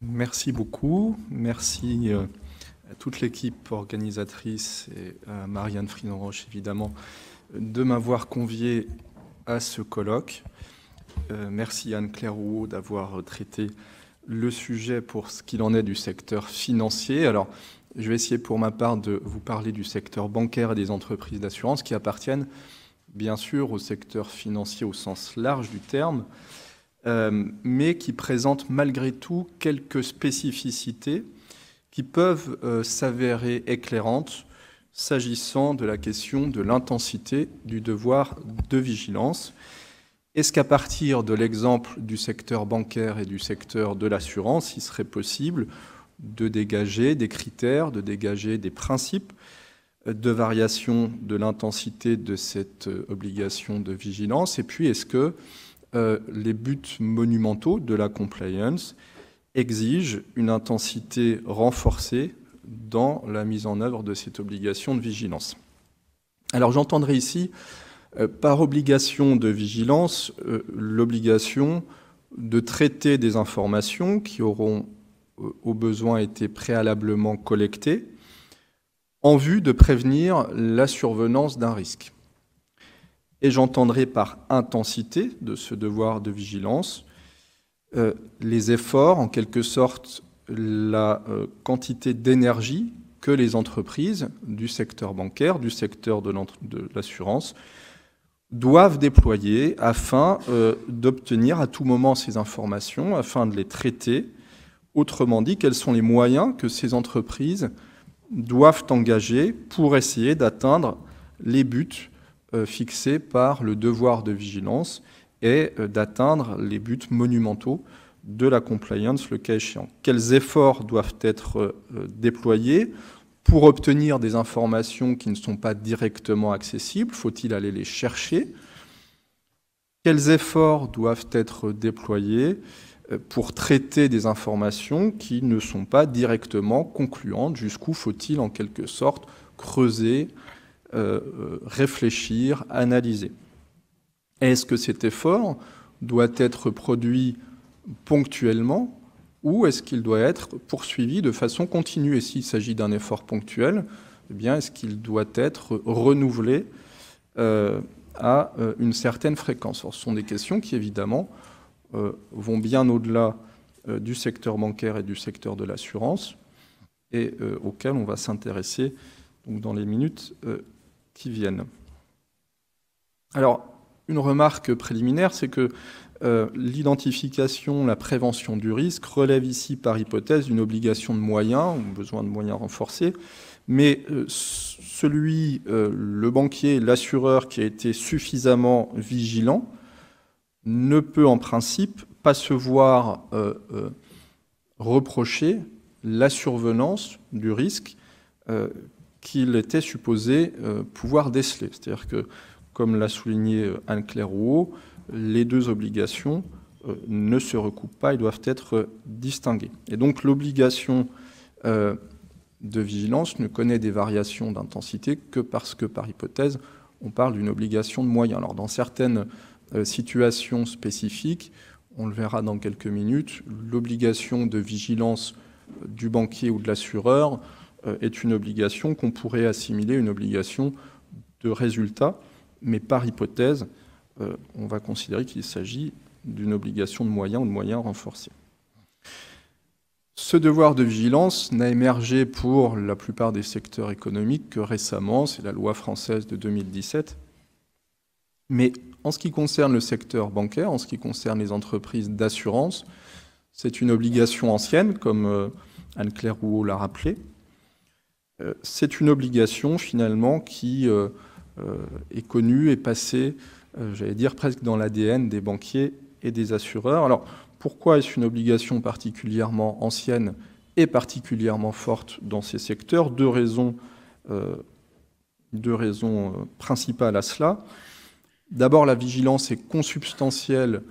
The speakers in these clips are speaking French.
Merci beaucoup. Merci à toute l'équipe organisatrice et à Marianne Friedenroche, évidemment, de m'avoir convié à ce colloque. Merci à Anne-Claire Rouault d'avoir traité le sujet pour ce qu'il en est du secteur financier. Alors, je vais essayer pour ma part de vous parler du secteur bancaire et des entreprises d'assurance qui appartiennent bien sûr au secteur financier au sens large du terme, mais qui présentent malgré tout quelques spécificités qui peuvent s'avérer éclairantes s'agissant de la question de l'intensité du devoir de vigilance. Est-ce qu'à partir de l'exemple du secteur bancaire et du secteur de l'assurance, il serait possible de dégager des critères, de dégager des principes de variation de l'intensité de cette obligation de vigilance? Et puis, est-ce que les buts monumentaux de la compliance exigent une intensité renforcée dans la mise en œuvre de cette obligation de vigilance? Alors, j'entendrai ici par obligation de vigilance l'obligation de traiter des informations qui auront au besoin été préalablement collectées en vue de prévenir la survenance d'un risque. Et j'entendrai par intensité de ce devoir de vigilance les efforts, en quelque sorte la quantité d'énergie que les entreprises du secteur bancaire, du secteur de l'assurance, doivent déployer afin d'obtenir à tout moment ces informations, afin de les traiter. Autrement dit, quels sont les moyens que ces entreprises doivent engager pour essayer d'atteindre les buts fixés par le devoir de vigilance et d'atteindre les buts monumentaux de la compliance, le cas échéant. Quels efforts doivent être déployés pour obtenir des informations qui ne sont pas directement accessibles? Faut-il aller les chercher? Quels efforts doivent être déployés pour traiter des informations qui ne sont pas directement concluantes? Jusqu'où faut-il en quelque sorte creuser, réfléchir, analyser? Est-ce que cet effort doit être produit ponctuellement ou est-ce qu'il doit être poursuivi de façon continue? Et s'il s'agit d'un effort ponctuel, eh bien, est-ce qu'il doit être renouvelé à une certaine fréquence? Alors, ce sont des questions qui, évidemment, vont bien au-delà du secteur bancaire et du secteur de l'assurance et auxquelles on va s'intéresser dans les minutes qui viennent. Alors, une remarque préliminaire, c'est que l'identification, la prévention du risque relève ici par hypothèse d'une obligation de moyens, ou besoin de moyens renforcés, mais le banquier, l'assureur qui a été suffisamment vigilant ne peut en principe pas se voir reprocher la survenance du risque qu'il était supposé pouvoir déceler. C'est-à-dire que, comme l'a souligné Anne-Claire Rouault, les deux obligations ne se recoupent pas, ils doivent être distingués. Et donc l'obligation de vigilance ne connaît des variations d'intensité que parce que, par hypothèse, on parle d'une obligation de moyens. Alors dans certaines situations spécifiques, on le verra dans quelques minutes, l'obligation de vigilance du banquier ou de l'assureur est une obligation qu'on pourrait assimiler à une obligation de résultat, mais par hypothèse, on va considérer qu'il s'agit d'une obligation de moyens ou de moyens renforcés. Ce devoir de vigilance n'a émergé pour la plupart des secteurs économiques que récemment, c'est la loi française de 2017. Mais en ce qui concerne le secteur bancaire, en ce qui concerne les entreprises d'assurance, c'est une obligation ancienne, comme Anne-Claire Rouault l'a rappelé. C'est une obligation finalement qui est connue et passée, j'allais dire, presque dans l'ADN des banquiers et des assureurs. Alors, pourquoi est-ce une obligation particulièrement ancienne et particulièrement forte dans ces secteurs? Deux raisons principales à cela. D'abord, la vigilance est consubstantielle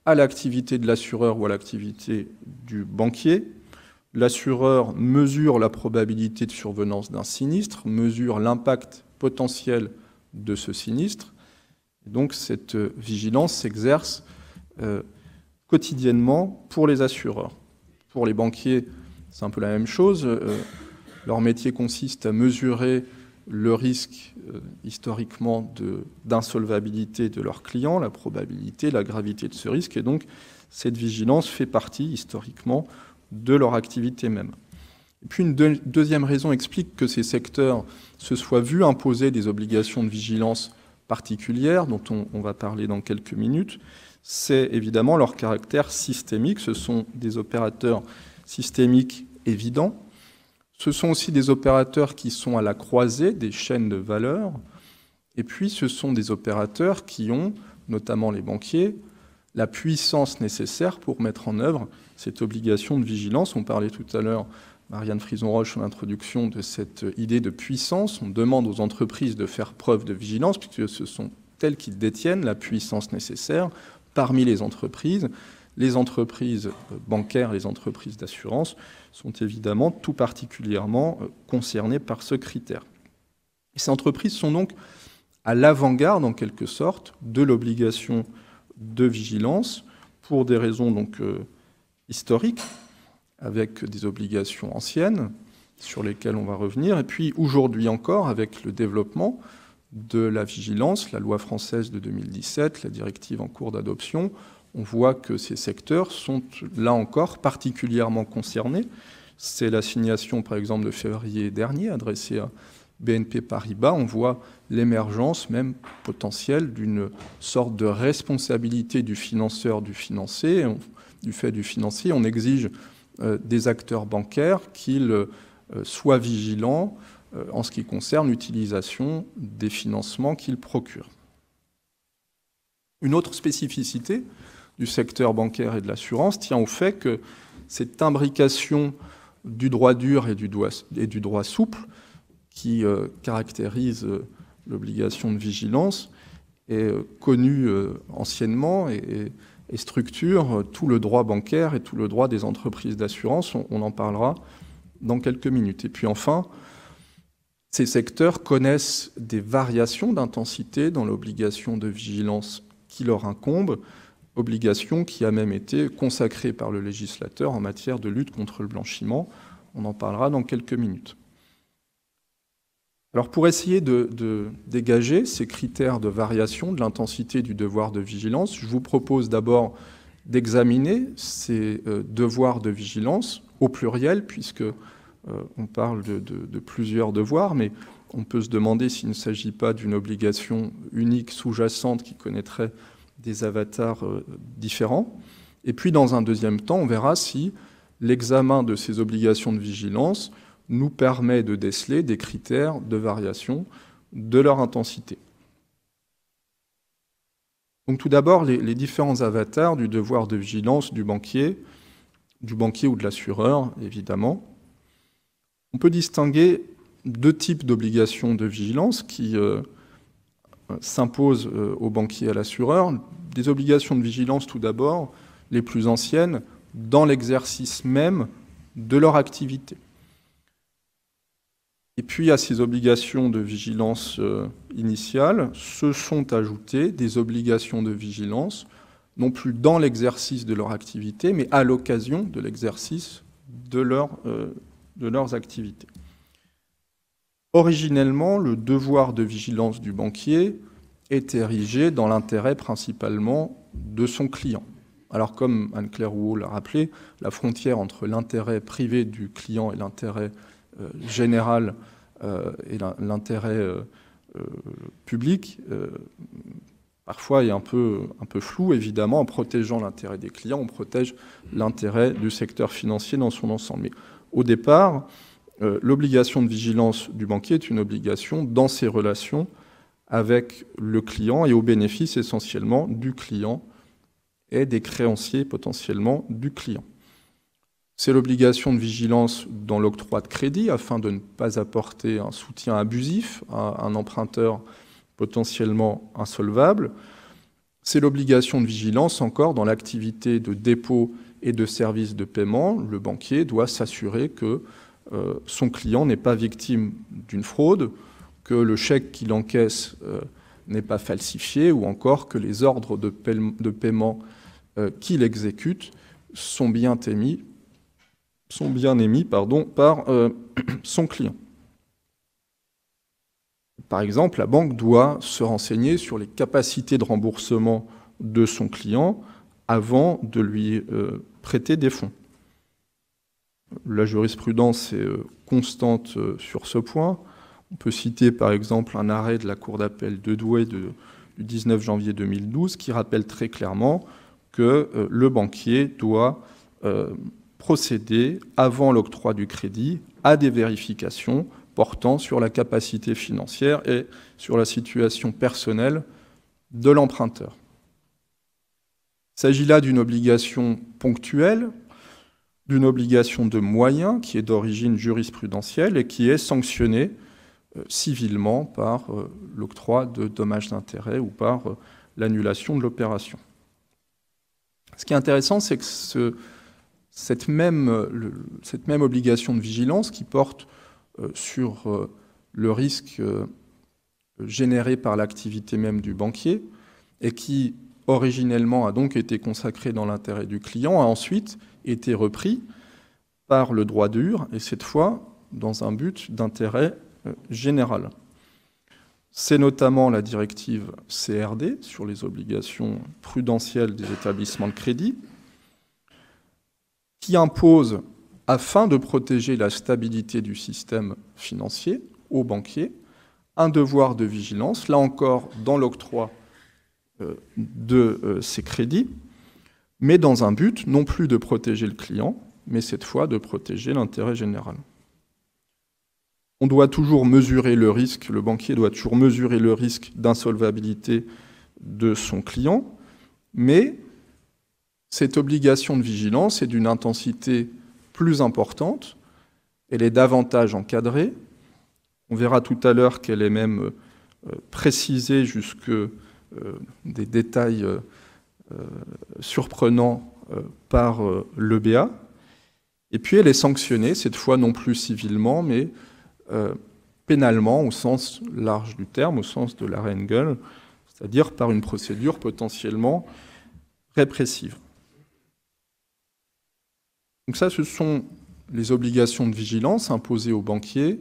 à l'activité de l'assureur ou à l'activité du banquier. L'assureur mesure la probabilité de survenance d'un sinistre, mesure l'impact potentiel de ce sinistre. Donc cette vigilance s'exerce quotidiennement pour les assureurs. Pour les banquiers, c'est un peu la même chose. Leur métier consiste à mesurer le risque historiquement d'insolvabilité de leurs clients, la probabilité, la gravité de ce risque, et donc cette vigilance fait partie historiquement de leur activité même. Et puis une deuxième raison explique que ces secteurs se soient vus imposer des obligations de vigilance particulières, dont on va parler dans quelques minutes, c'est évidemment leur caractère systémique. Ce sont des opérateurs systémiques évidents. Ce sont aussi des opérateurs qui sont à la croisée des chaînes de valeur. Et puis, ce sont des opérateurs qui ont, notamment les banquiers, la puissance nécessaire pour mettre en œuvre cette obligation de vigilance. On parlait tout à l'heure, Marianne Frison-Roche, en introduction, de cette idée de puissance. On demande aux entreprises de faire preuve de vigilance, puisque ce sont elles qui détiennent la puissance nécessaire parmi les entreprises. Les entreprises bancaires, les entreprises d'assurance sont évidemment tout particulièrement concernées par ce critère. Et ces entreprises sont donc à l'avant-garde, en quelque sorte, de l'obligation de vigilance pour des raisons donc historiques, avec des obligations anciennes sur lesquelles on va revenir, et puis aujourd'hui encore avec le développement de la vigilance, la loi française de 2017, la directive en cours d'adoption, on voit que ces secteurs sont là encore particulièrement concernés. C'est l'assignation par exemple de février dernier adressée à BNP Paribas. On voit l'émergence même potentielle d'une sorte de responsabilité du financeur du financé. Du fait du financier, on exige des acteurs bancaires qu'ils soient vigilants en ce qui concerne l'utilisation des financements qu'ils procurent. Une autre spécificité du secteur bancaire et de l'assurance tient au fait que cette imbrication du droit dur et du droit souple qui caractérise l'obligation de vigilance est connue anciennement et structure tout le droit bancaire et tout le droit des entreprises d'assurance. On en parlera dans quelques minutes. Et puis enfin, ces secteurs connaissent des variations d'intensité dans l'obligation de vigilance qui leur incombe, obligation qui a même été consacrée par le législateur en matière de lutte contre le blanchiment. On en parlera dans quelques minutes. Alors pour essayer de dégager ces critères de variation de l'intensité du devoir de vigilance, je vous propose d'abord d'examiner ces devoirs de vigilance au pluriel, puisque on parle de plusieurs devoirs, mais on peut se demander s'il ne s'agit pas d'une obligation unique sous-jacente qui connaîtrait des avatars différents. Et puis, dans un deuxième temps, on verra si l'examen de ces obligations de vigilance nous permet de déceler des critères de variation de leur intensité. Donc tout d'abord, les différents avatars du devoir de vigilance du banquier ou de l'assureur, évidemment. On peut distinguer deux types d'obligations de vigilance qui s'imposent aux banquiers et à l'assureur. Des obligations de vigilance, tout d'abord, les plus anciennes, dans l'exercice même de leur activité. Et puis, à ces obligations de vigilance initiales, se sont ajoutées des obligations de vigilance, non plus dans l'exercice de leur activité, mais à l'occasion de l'exercice de leurs activités. Originellement, le devoir de vigilance du banquier est érigé dans l'intérêt principalement de son client. Alors, comme Anne-Claire Rouault l'a rappelé, la frontière entre l'intérêt privé du client et l'intérêt général et l'intérêt public, parfois est un peu flou. Évidemment, en protégeant l'intérêt des clients, on protège l'intérêt du secteur financier dans son ensemble. Mais au départ, l'obligation de vigilance du banquier est une obligation dans ses relations avec le client et au bénéfice essentiellement du client et des créanciers potentiellement du client. C'est l'obligation de vigilance dans l'octroi de crédit afin de ne pas apporter un soutien abusif à un emprunteur potentiellement insolvable. C'est l'obligation de vigilance encore dans l'activité de dépôt et de service de paiement. Le banquier doit s'assurer que son client n'est pas victime d'une fraude, que le chèque qu'il encaisse n'est pas falsifié ou encore que les ordres de paiement qu'il exécute sont bien émis sont bien émis par son client. Par exemple, la banque doit se renseigner sur les capacités de remboursement de son client avant de lui prêter des fonds. La jurisprudence est constante sur ce point. On peut citer par exemple un arrêt de la Cour d'appel de Douai du 19 janvier 2012 qui rappelle très clairement que le banquier doit procéder, avant l'octroi du crédit, à des vérifications portant sur la capacité financière et sur la situation personnelle de l'emprunteur. Il s'agit là d'une obligation ponctuelle, d'une obligation de moyens qui est d'origine jurisprudentielle et qui est sanctionnée civilement par l'octroi de dommages d'intérêt ou par l'annulation de l'opération. Ce qui est intéressant, c'est que cette même obligation de vigilance qui porte sur le risque généré par l'activité même du banquier et qui originellement a donc été consacré dans l'intérêt du client, a ensuite été repris par le droit dur et cette fois dans un but d'intérêt général. C'est notamment la directive CRD sur les obligations prudentielles des établissements de crédit qui impose, afin de protéger la stabilité du système financier aux banquiers, un devoir de vigilance, là encore dans l'octroi de ces crédits, mais dans un but non plus de protéger le client, mais cette fois de protéger l'intérêt général. On doit toujours mesurer le risque, le banquier doit toujours mesurer le risque d'insolvabilité de son client, mais cette obligation de vigilance est d'une intensité plus importante, elle est davantage encadrée. On verra tout à l'heure qu'elle est même précisée jusque des détails surprenants par l'EBA. Et puis elle est sanctionnée, cette fois non plus civilement, mais pénalement au sens large du terme, au sens de l'arrêt Engel, c'est-à-dire par une procédure potentiellement répressive. Donc ça, ce sont les obligations de vigilance imposées aux banquiers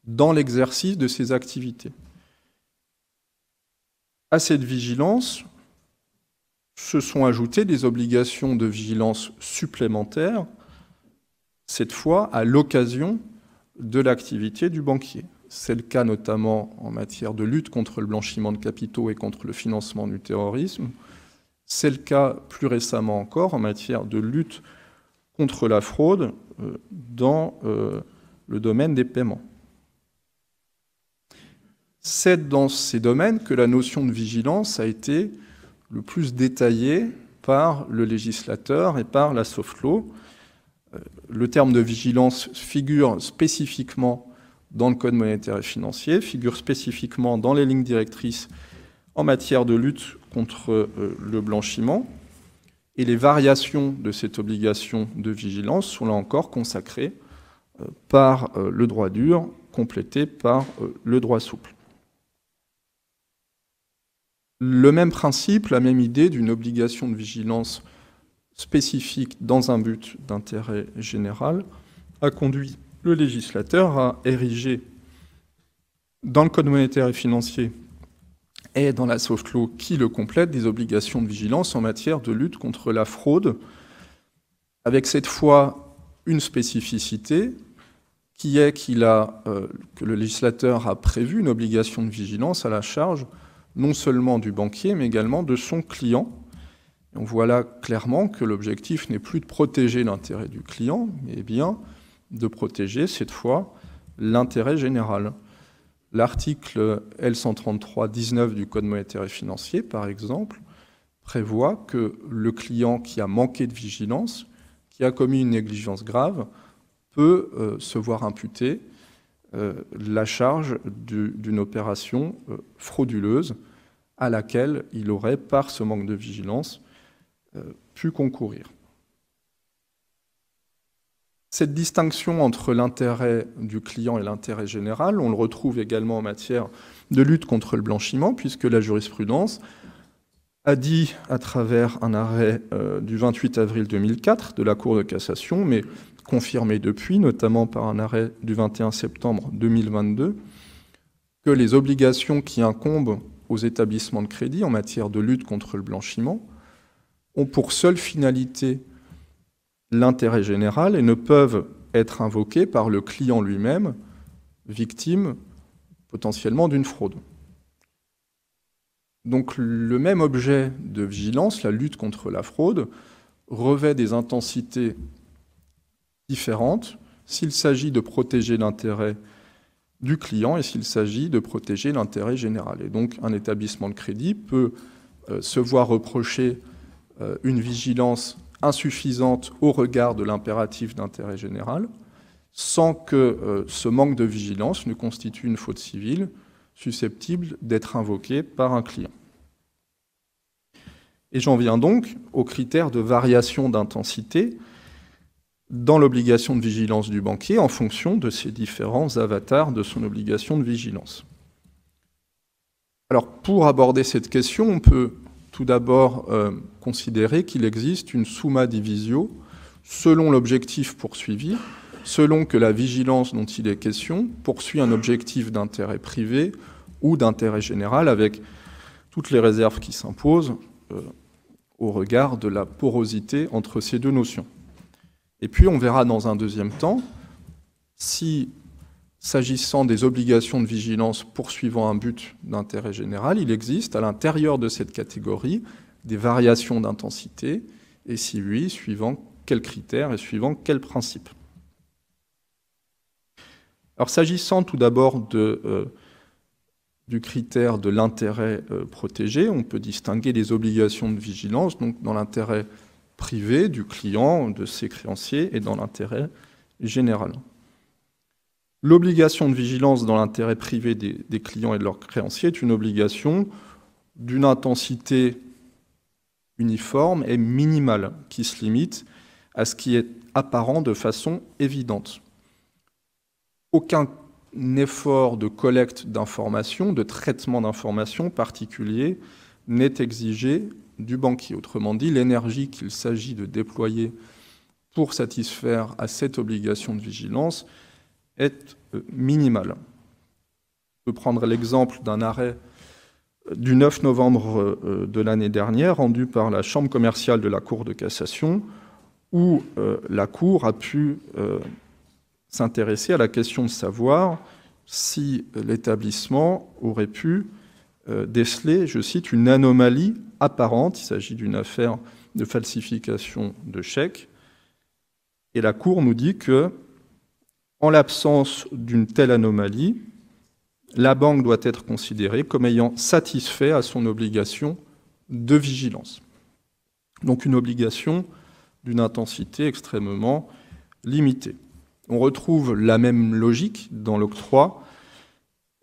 dans l'exercice de ces activités. À cette vigilance se sont ajoutées des obligations de vigilance supplémentaires, cette fois à l'occasion de l'activité du banquier. C'est le cas notamment en matière de lutte contre le blanchiment de capitaux et contre le financement du terrorisme. C'est le cas plus récemment encore en matière de lutte contre la fraude dans le domaine des paiements. C'est dans ces domaines que la notion de vigilance a été le plus détaillée par le législateur et par la soft law. Le terme de vigilance figure spécifiquement dans le Code monétaire et financier, figure spécifiquement dans les lignes directrices en matière de lutte contre le blanchiment. Et les variations de cette obligation de vigilance sont là encore consacrées par le droit dur, complétées par le droit souple. Le même principe, la même idée d'une obligation de vigilance spécifique dans un but d'intérêt général a conduit le législateur à ériger dans le Code monétaire et financier et dans la soft law qui le complète des obligations de vigilance en matière de lutte contre la fraude, avec cette fois une spécificité qui est que le législateur a prévu une obligation de vigilance à la charge non seulement du banquier, mais également de son client. Et on voit là clairement que l'objectif n'est plus de protéger l'intérêt du client, mais bien de protéger cette fois l'intérêt général. L'article L133-19 du Code monétaire et financier, par exemple, prévoit que le client qui a manqué de vigilance, qui a commis une négligence grave, peut se voir imputer la charge d'une opération frauduleuse à laquelle il aurait, par ce manque de vigilance, pu concourir. Cette distinction entre l'intérêt du client et l'intérêt général, on le retrouve également en matière de lutte contre le blanchiment, puisque la jurisprudence a dit, à travers un arrêt du 28 avril 2004 de la Cour de cassation, mais confirmé depuis, notamment par un arrêt du 21 septembre 2022, que les obligations qui incombent aux établissements de crédit en matière de lutte contre le blanchiment ont pour seule finalité l'intérêt général et ne peuvent être invoquées par le client lui-même, victime potentiellement d'une fraude. Donc le même objet de vigilance, la lutte contre la fraude, revêt des intensités différentes s'il s'agit de protéger l'intérêt du client et s'il s'agit de protéger l'intérêt général. Et donc un établissement de crédit peut se voir reprocher une vigilance insuffisante au regard de l'impératif d'intérêt général, sans que ce manque de vigilance ne constitue une faute civile susceptible d'être invoquée par un client. Et j'en viens donc aux critères de variation d'intensité dans l'obligation de vigilance du banquier en fonction de ces différents avatars de son obligation de vigilance. Alors, pour aborder cette question, on peut tout d'abord considérer qu'il existe une summa divisio selon l'objectif poursuivi, selon que la vigilance dont il est question poursuit un objectif d'intérêt privé ou d'intérêt général avec toutes les réserves qui s'imposent au regard de la porosité entre ces deux notions. Et puis on verra dans un deuxième temps si, s'agissant des obligations de vigilance poursuivant un but d'intérêt général, il existe à l'intérieur de cette catégorie des variations d'intensité, et si oui, suivant quels critères et suivant quels principes. Alors s'agissant tout d'abord du critère de l'intérêt protégé, on peut distinguer les obligations de vigilance, donc dans l'intérêt privé du client, de ses créanciers, et dans l'intérêt général. L'obligation de vigilance dans l'intérêt privé des clients et de leurs créanciers est une obligation d'une intensité uniforme et minimale qui se limite à ce qui est apparent de façon évidente. Aucun effort de collecte d'informations, de traitement d'informations particulier n'est exigé du banquier. Autrement dit, l'énergie qu'il s'agit de déployer pour satisfaire à cette obligation de vigilance est minimale. On peut prendre l'exemple d'un arrêt du 9 novembre de l'année dernière, rendu par la Chambre commerciale de la Cour de cassation, où la Cour a pu s'intéresser à la question de savoir si l'établissement aurait pu déceler, je cite, une anomalie apparente. Il s'agit d'une affaire de falsification de chèques. Et la Cour nous dit que, en l'absence d'une telle anomalie, la banque doit être considérée comme ayant satisfait à son obligation de vigilance. Donc une obligation d'une intensité extrêmement limitée. On retrouve la même logique dans l'octroi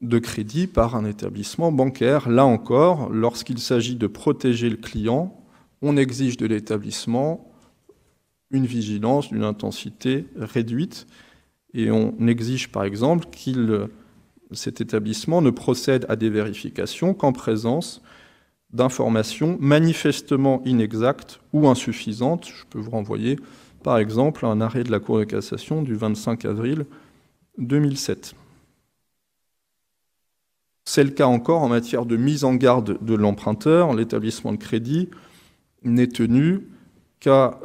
de crédit par un établissement bancaire. Là encore, lorsqu'il s'agit de protéger le client, on exige de l'établissement une vigilance d'une intensité réduite et on exige par exemple que cet établissement ne procède à des vérifications qu'en présence d'informations manifestement inexactes ou insuffisantes. Je peux vous renvoyer par exemple à un arrêt de la Cour de cassation du 25 avril 2007. C'est le cas encore en matière de mise en garde de l'emprunteur. L'établissement de crédit n'est tenu qu'à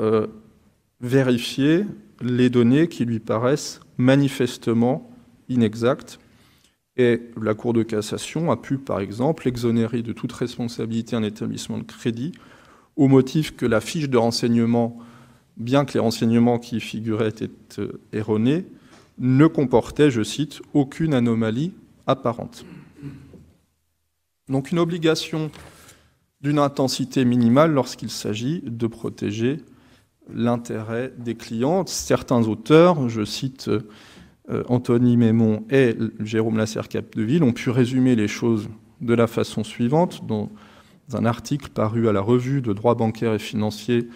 vérifier les données qui lui paraissent manifestement inexactes. Et la Cour de cassation a pu, par exemple, exonérer de toute responsabilité un établissement de crédit au motif que la fiche de renseignement, bien que les renseignements qui y figuraient étaient erronés, ne comportait, je cite, aucune anomalie apparente. Donc une obligation d'une intensité minimale lorsqu'il s'agit de protéger l'intérêt des clients. Certains auteurs, je cite Anthony Mémon et Jérôme Lasserre-Capdeville, ont pu résumer les choses de la façon suivante dans un article paru à la Revue de droit bancaire et financier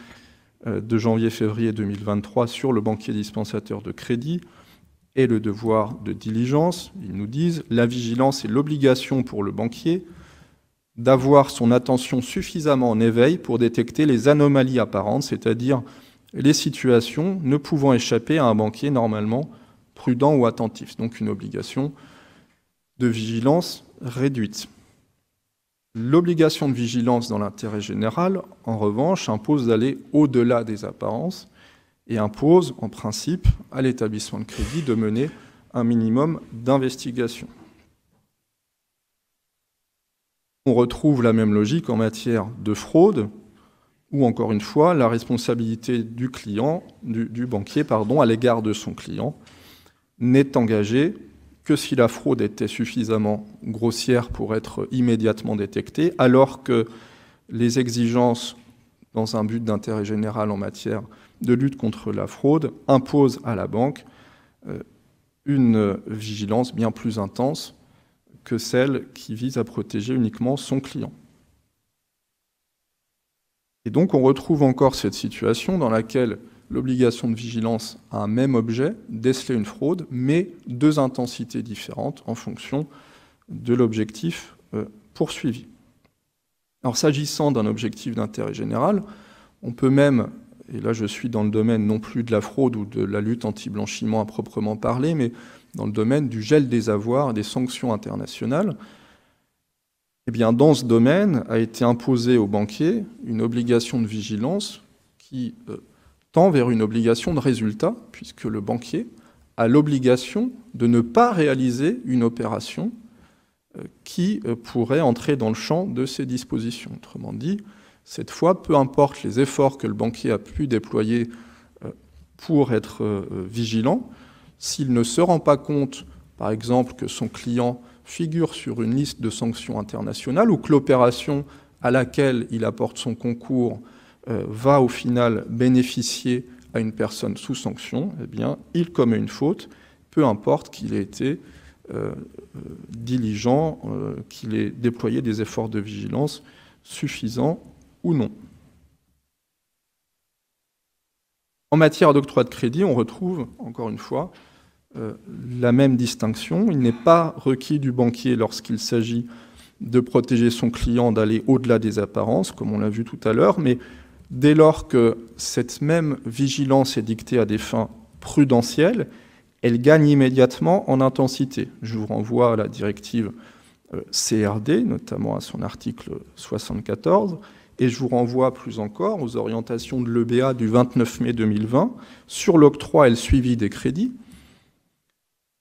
de janvier-février 2023 sur le banquier dispensateur de crédit et le devoir de diligence. Ils nous disent « La vigilance est l'obligation pour le banquier d'avoir son attention suffisamment en éveil pour détecter les anomalies apparentes, c'est-à-dire les situations ne pouvant échapper à un banquier normalement prudent ou attentif, donc une obligation de vigilance réduite. L'obligation de vigilance dans l'intérêt général, en revanche, impose d'aller au-delà des apparences et impose, en principe, à l'établissement de crédit de mener un minimum d'investigation. On retrouve la même logique en matière de fraude, où, encore une fois, la responsabilité du client, du banquier, à l'égard de son client, n'est engagée que si la fraude était suffisamment grossière pour être immédiatement détectée, alors que les exigences dans un but d'intérêt général en matière de lutte contre la fraude imposent à la banque une vigilance bien plus intense que celle qui vise à protéger uniquement son client. Et donc on retrouve encore cette situation dans laquelle l'obligation de vigilance a un même objet, déceler une fraude, mais deux intensités différentes en fonction de l'objectif poursuivi. Alors s'agissant d'un objectif d'intérêt général, on peut même, et là je suis dans le domaine non plus de la fraude ou de la lutte anti-blanchiment à proprement parler, mais dans le domaine du gel des avoirs et des sanctions internationales, eh bien, dans ce domaine a été imposée aux banquiers une obligation de vigilance qui tend vers une obligation de résultat, puisque le banquier a l'obligation de ne pas réaliser une opération qui pourrait entrer dans le champ de ces dispositions. Autrement dit, cette fois, peu importe les efforts que le banquier a pu déployer pour être vigilant, s'il ne se rend pas compte, par exemple, que son client figure sur une liste de sanctions internationales ou que l'opération à laquelle il apporte son concours va au final bénéficier à une personne sous sanction, eh bien, il commet une faute, peu importe qu'il ait été diligent, qu'il ait déployé des efforts de vigilance suffisants ou non. En matière d'octroi de crédit, on retrouve, encore une fois, la même distinction. Il n'est pas requis du banquier lorsqu'il s'agit de protéger son client d'aller au-delà des apparences, comme on l'a vu tout à l'heure, mais dès lors que cette même vigilance est dictée à des fins prudentielles, elle gagne immédiatement en intensité. Je vous renvoie à la directive CRD, notamment à son article 74, et je vous renvoie plus encore aux orientations de l'EBA du 29 mai 2020 sur l'octroi et le suivi des crédits,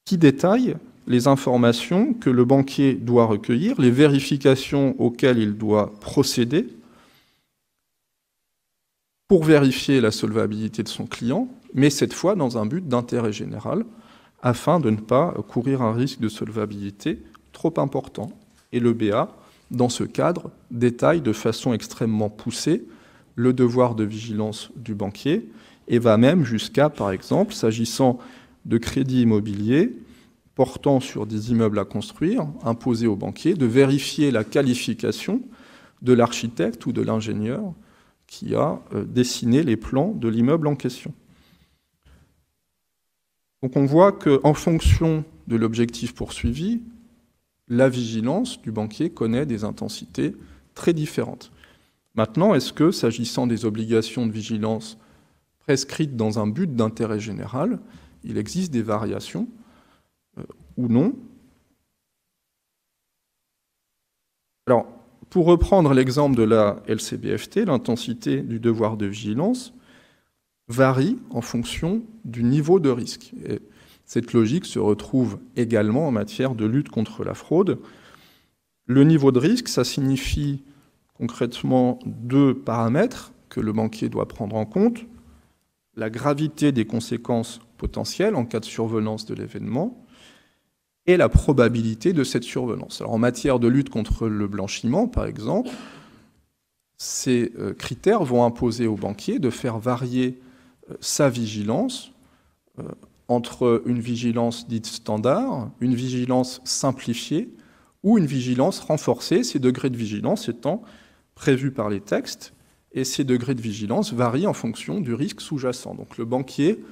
qui détaille les informations que le banquier doit recueillir, les vérifications auxquelles il doit procéder pour vérifier la solvabilité de son client, mais cette fois dans un but d'intérêt général, afin de ne pas courir un risque de solvabilité trop important. Et l'EBA, dans ce cadre, détaille de façon extrêmement poussée le devoir de vigilance du banquier et va même jusqu'à, par exemple, s'agissant de crédits immobiliers portant sur des immeubles à construire, imposer au banquier de vérifier la qualification de l'architecte ou de l'ingénieur qui a dessiné les plans de l'immeuble en question. Donc on voit qu'en fonction de l'objectif poursuivi, la vigilance du banquier connaît des intensités très différentes. Maintenant, est-ce que, s'agissant des obligations de vigilance prescrites dans un but d'intérêt général, il existe des variations ou non? Alors, pour reprendre l'exemple de la LCBFT, l'intensité du devoir de vigilance varie en fonction du niveau de risque. Et cette logique se retrouve également en matière de lutte contre la fraude. Le niveau de risque, ça signifie concrètement deux paramètres que le banquier doit prendre en compte: la gravité des conséquences potentielles en cas de survenance de l'événement et la probabilité de cette survenance. Alors, en matière de lutte contre le blanchiment, par exemple, ces critères vont imposer au banquier de faire varier sa vigilance entre une vigilance dite standard, une vigilance simplifiée ou une vigilance renforcée, ces degrés de vigilance étant prévus par les textes, et ces degrés de vigilance varient en fonction du risque sous-jacent. Donc le banquier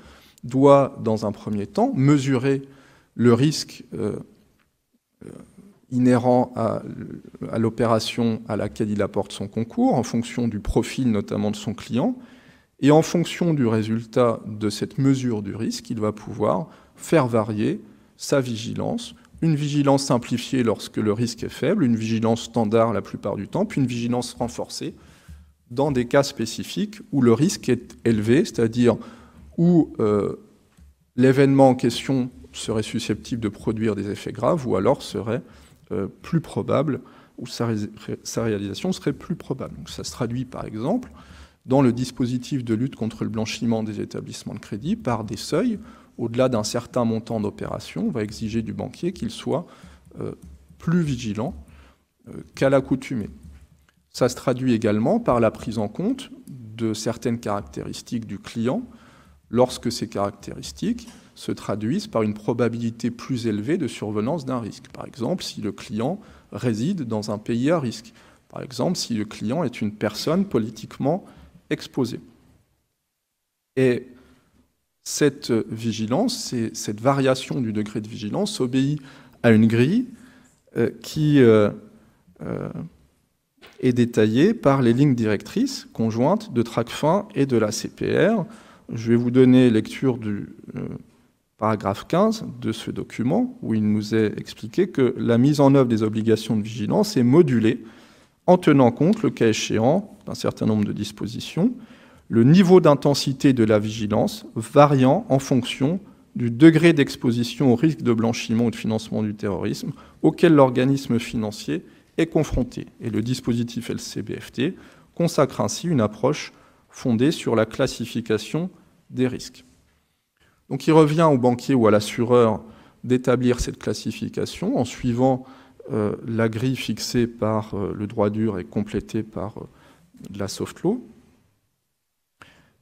doit, dans un premier temps, mesurer le risque inhérent à l'opération à laquelle il apporte son concours, en fonction du profil notamment de son client, Et en fonction du résultat de cette mesure du risque, il va pouvoir faire varier sa vigilance, une vigilance simplifiée lorsque le risque est faible, une vigilance standard la plupart du temps, puis une vigilance renforcée dans des cas spécifiques où le risque est élevé, c'est-à-dire où l'événement en question serait susceptible de produire des effets graves ou alors serait plus probable, ou sa réalisation serait plus probable. Donc ça se traduit par exemple dans le dispositif de lutte contre le blanchiment des établissements de crédit par des seuils. Au-delà d'un certain montant d'opérations, on va exiger du banquier qu'il soit plus vigilant qu'à l'accoutumée. Ça se traduit également par la prise en compte de certaines caractéristiques du client lorsque ces caractéristiques se traduisent par une probabilité plus élevée de survenance d'un risque. Par exemple, si le client réside dans un pays à risque. Par exemple, si le client est une personne politiquement exposée. Et cette vigilance, cette variation du degré de vigilance obéit à une grille qui est détaillée par les lignes directrices conjointes de Tracfin et de la CPR. Je vais vous donner lecture du paragraphe 15 de ce document, où il nous est expliqué que la mise en œuvre des obligations de vigilance est modulée en tenant compte, le cas échéant, d'un certain nombre de dispositions, le niveau d'intensité de la vigilance variant en fonction du degré d'exposition au risque de blanchiment ou de financement du terrorisme auquel l'organisme financier est confronté. Et le dispositif LCBFT consacre ainsi une approche fondée sur la classification des risques. Donc il revient au banquier ou à l'assureur d'établir cette classification en suivant la grille fixée par le droit dur et complétée par la soft law.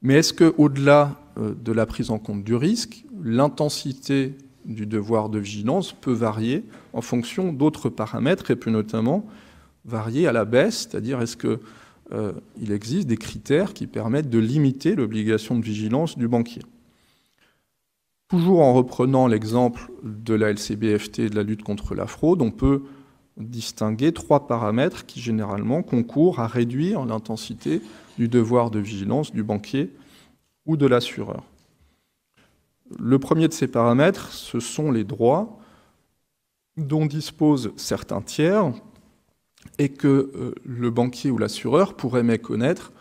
Mais est-ce qu'au-delà de la prise en compte du risque, l'intensité du devoir de vigilance peut varier en fonction d'autres paramètres et peut notamment varier à la baisse, c'est-à-dire est-ce qu'il existe des critères qui permettent de limiter l'obligation de vigilance du banquier? Toujours en reprenant l'exemple de la LCBFT et de la lutte contre la fraude, on peut distinguer 3 paramètres qui généralement concourent à réduire l'intensité du devoir de vigilance du banquier ou de l'assureur. Le premier de ces paramètres, ce sont les droits dont disposent certains tiers et que le banquier ou l'assureur pourrait méconnaître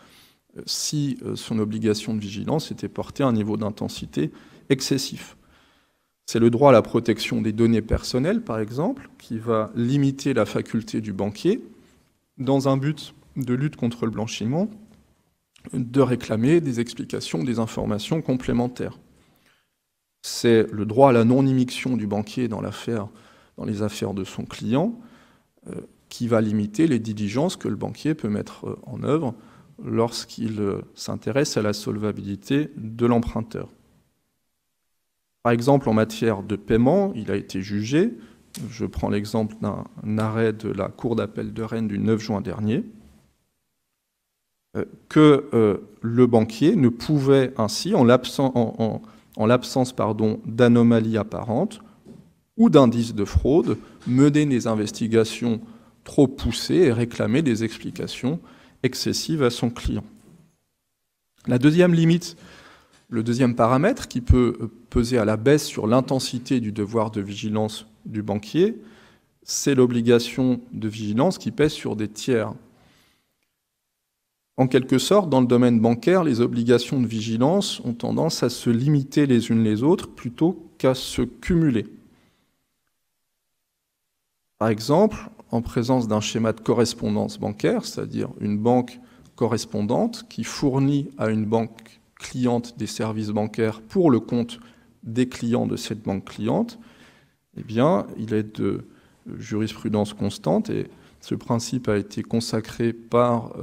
si son obligation de vigilance était portée à un niveau d'intensité excessif. C'est le droit à la protection des données personnelles, par exemple, qui va limiter la faculté du banquier, dans un but de lutte contre le blanchiment, de réclamer des explications, des informations complémentaires. C'est le droit à la non-immixtion du banquier dans les affaires de son client, qui va limiter les diligences que le banquier peut mettre en œuvre lorsqu'il s'intéresse à la solvabilité de l'emprunteur. Par exemple, en matière de paiement, il a été jugé, je prends l'exemple d'un arrêt de la Cour d'appel de Rennes du 9 juin dernier, que le banquier ne pouvait ainsi, en l'absence d'anomalies apparentes ou d'indices de fraude, mener des investigations trop poussées et réclamer des explications excessives à son client. La deuxième limite, le deuxième paramètre qui peut peser à la baisse sur l'intensité du devoir de vigilance du banquier, c'est l'obligation de vigilance qui pèse sur des tiers. En quelque sorte, dans le domaine bancaire, les obligations de vigilance ont tendance à se limiter les unes les autres plutôt qu'à se cumuler. Par exemple, en présence d'un schéma de correspondance bancaire, c'est-à-dire une banque correspondante qui fournit à une banque cliente des services bancaires pour le compte des clients de cette banque cliente, eh bien, il est de jurisprudence constante et ce principe a été consacré par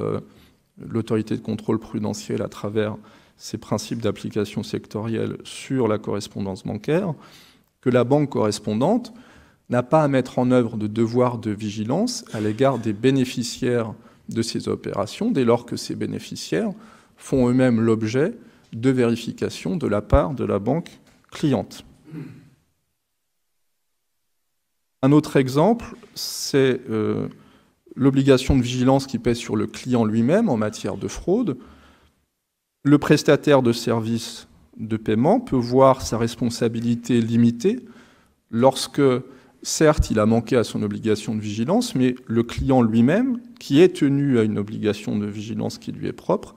l'autorité de contrôle prudentiel à travers ses principes d'application sectorielle sur la correspondance bancaire, que la banque correspondante n'a pas à mettre en œuvre de devoir de vigilance à l'égard des bénéficiaires de ces opérations, dès lors que ces bénéficiaires font eux-mêmes l'objet de vérification de la part de la banque cliente. Un autre exemple, c'est l'obligation de vigilance qui pèse sur le client lui-même en matière de fraude. Le prestataire de services de paiement peut voir sa responsabilité limitée lorsque, certes, il a manqué à son obligation de vigilance, mais le client lui-même, qui est tenu à une obligation de vigilance qui lui est propre,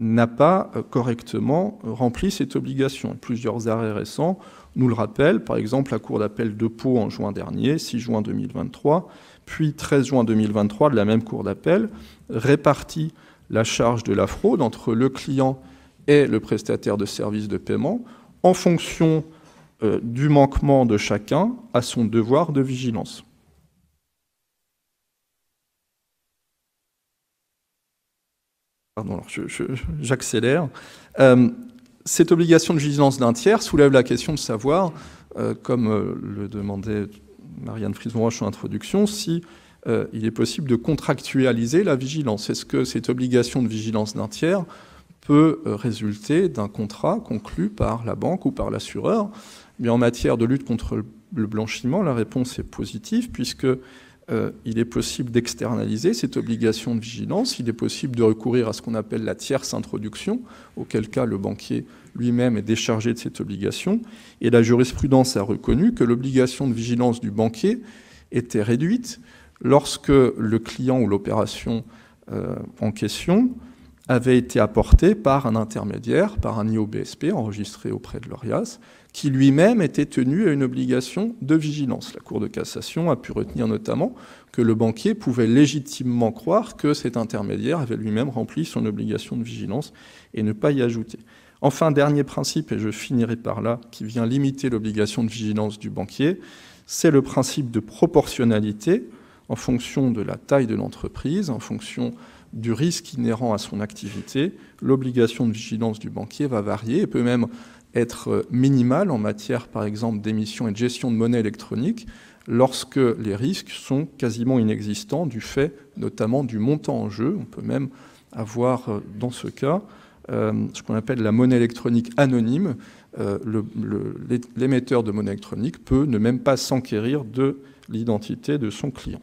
n'a pas correctement rempli cette obligation. Plusieurs arrêts récents nous le rappellent, par exemple la Cour d'appel de Pau en juin dernier, 6 juin 2023, puis 13 juin 2023 de la même Cour d'appel, répartit la charge de la fraude entre le client et le prestataire de services de paiement en fonction du manquement de chacun à son devoir de vigilance. Pardon, j'accélère. Cette obligation de vigilance d'un tiers soulève la question de savoir, comme le demandait Marianne Frison-Roche en introduction, si il est possible de contractualiser la vigilance. Est-ce que cette obligation de vigilance d'un tiers peut résulter d'un contrat conclu par la banque ou par l'assureur? Mais en matière de lutte contre le blanchiment, la réponse est positive, puisque il est possible d'externaliser cette obligation de vigilance, il est possible de recourir à ce qu'on appelle la tierce introduction, auquel cas le banquier lui-même est déchargé de cette obligation, et la jurisprudence a reconnu que l'obligation de vigilance du banquier était réduite lorsque le client ou l'opération en question avait été apporté par un intermédiaire, par un IOBSP enregistré auprès de l'ORIAS, qui lui-même était tenu à une obligation de vigilance. La Cour de cassation a pu retenir notamment que le banquier pouvait légitimement croire que cet intermédiaire avait lui-même rempli son obligation de vigilance et ne pas y ajouter. Enfin, dernier principe, et je finirai par là, qui vient limiter l'obligation de vigilance du banquier, c'est le principe de proportionnalité en fonction de la taille de l'entreprise, en fonction du risque inhérent à son activité. L'obligation de vigilance du banquier va varier et peut même être minimale en matière, par exemple, d'émission et de gestion de monnaie électronique, lorsque les risques sont quasiment inexistants du fait notamment du montant en jeu. On peut même avoir dans ce cas ce qu'on appelle la monnaie électronique anonyme. L'émetteur de monnaie électronique peut ne même pas s'enquérir de l'identité de son client.